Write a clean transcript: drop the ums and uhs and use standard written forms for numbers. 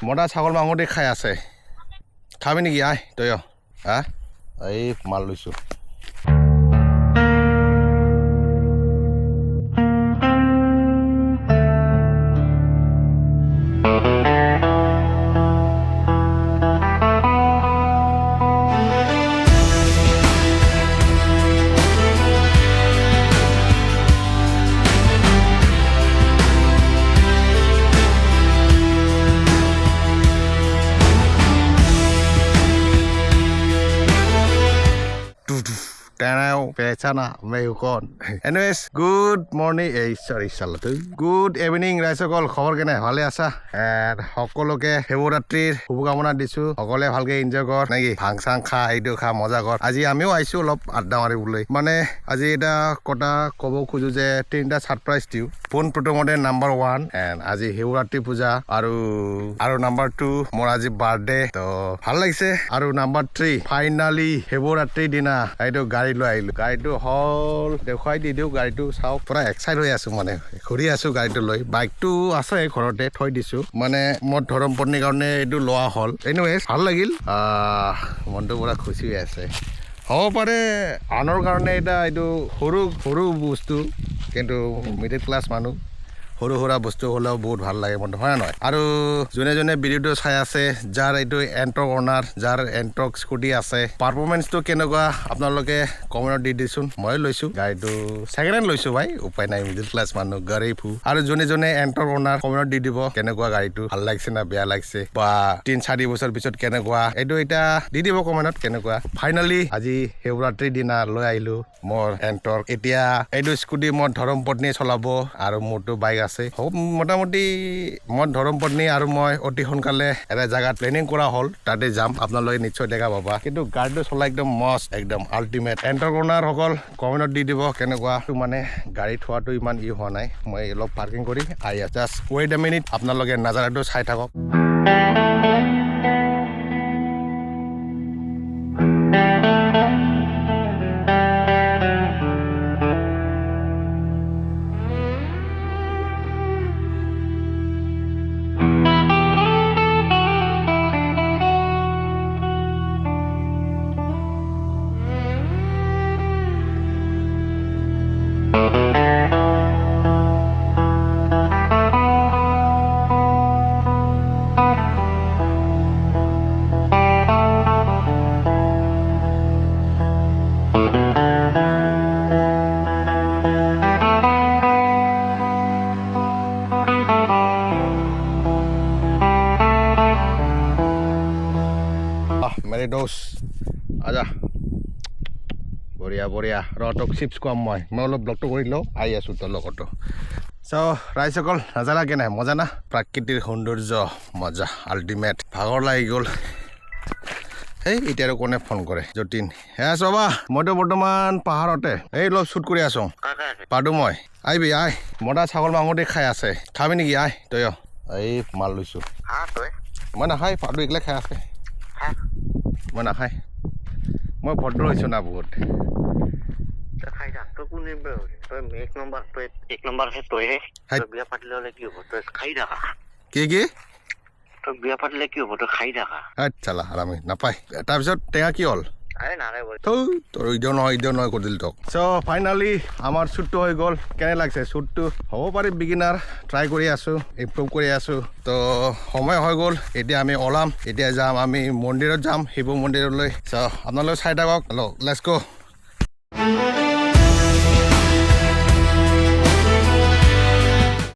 মতা ছাগল মাংস দি খাই আছে খাবি নেকি আই তই হা এই মাল লৈছোঁ Pechana Mayukon. Anyways, good morning. Sorry, Salatu. Good evening, Raisokol, Horgane, Haleasa, and Hokoloke, Hevoratri, Hugamona Disu, Hokole Halge Injagor, Nagi, Hangsanka, Iduka, Mozagor, Azi Amu, I should love at Damari. Mane, Azida, Kota, Kobo Kujuze, Tinda surprise to you. Pun Protomode number 1, and Azi Hevoratri Puja, Aru number 2, Morazi birthday, so Halase, Aru number 3, finally, Hevoratri dinner. I do গাড়ীটো হল দেখুৱাই দি দিওঁ গাড়ীটো চাওক পুৰা excite হৈ আছো মানে ঘূৰি আছো গাড়ীটো লৈ বাইকটো আছে ঘৰতে থৈ দিছো মানে মোৰ ধৰম পত্নীৰ কাৰণে এইটো লোৱা হ'ল এনিৱেজ ভাল লাগিল মনটো পুৰা খুচি হৈ আছে হ'ব পাৰে আনৰ কাৰণে এটা এইটো সৰু বস্তু কিন্তু মিডল ক্লাছ মানুহ সৰু সৰু বস্তু হ'লেও বহুত ভাল লাগে মনটো হয় নহয় আৰু যোনে ভিডিঅ'টো চাই আছে যাৰ এইটো এণ্ট্ৰক অনাৰ যাৰ এণ্ট্ৰক স্কুটি আছে পাৰফৰ্মেন্সটো কেনেকুৱা আপোনালোকে কমেণ্টত দি দিছোন মই লৈছো গাড়ীটো ছেকেণ্ড হেণ্ড লৈছো ভাই উপায় নাই মিডল ক্লাছ মানুহ গৰীব আৰু যোনে এণ্ট্ৰক অনাৰ কমেণ্টত দি দিব কেনেকুৱা গাড়ীটো ভাল লাগিছে না বেয়া লাগিছে বা 3-4 বছৰ পিছত কেনেকুৱা এইটো এটা দি দিব কমেণ্টত কেনেকুৱা ফাইনালি আজি হেভৰাত্ৰি দিনা লৈ আহিলো মোৰ এণ্ট্ৰক এতিয়া এইটো স্কুটি মোৰ ধৰম পত্নী চলাব আৰু মোৰটো বাইক আছে মোটামুটি মই ধৰম পত্নী আৰু মই অতি সোনকালে এটা জায়গাত প্লেনিং কৰা হ'ল তাতে যাম আপোনালোকে নিশ্চয় দেখা পাবা কিন্তু গাড়ীটো চলাই একদম মস্ত একদম আল্টিমেট এণ্টাৰপ্ৰেনাৰ সকল কমেণ্টত দি দিব কেনেকুৱা মানে গাড়ী থোৱাটো ইমান হোৱা নাই মই অলপ পাৰ্কিং কৰি আহি আছো জাষ্ট ৱেইট এ মিনিট আপোনালোকে নাজাৰাটো চাই থাকক मेरे दोस्त आजा बरिया रटक चिप्स कम मैं अलग ब्लगটো কৰি লওঁ আহি আছো তোৰ লগত সো ৰাইজসকল নাজানা কেনে মজা না প্ৰাকৃতিক সৌন্দৰ্য মজা আল্টিমেট ভাগৰ লাগি গ'ল এই এতিয়া কোনে ফোন কৰে জটিন হে সবা মইতো বৰ্তমান পাহাৰতে এই লব শুট কৰি আছো পাডু মই আইবি আই মতা ছাগল মাংস দি খাই আছে খাবি নেকি আই তই এই মাল লৈছো হা তই মই নাখাই পাডু একলা খাই আছে মই নাখাই মই ভদ্ৰ হৈছো না বহুত খাই থাক তই কোনে তই এক নম্বৰ হে তই বিয়া পাতিলে হলে কি হ'ব তই খাই থাকা কি তই বিয়া পাতিলে কি হ'ব তই খাই থাকা চালা আৰামে নাপায় তাৰপিছত টেঙা কি হ'ল তোৰ ইদ নহয় কৰি দিল তোক চ' ফাইনালি আমাৰ শ্বুটটো হৈ গ'ল কেনে লাগছে শ্বুটটো হ'ব পাৰে বিগিনাৰ ট্ৰাই কৰি আছো ইমপ্ৰুভ কৰি আছো তো সময় হৈ গ'ল এতিয়া আমি ওলাম এতিয়া যাম আমি মন্দিৰত যাম শিৱ মন্দিৰলৈ চ' আপোনালোকে চাই থাকক হেল্ল' লেটছ গ'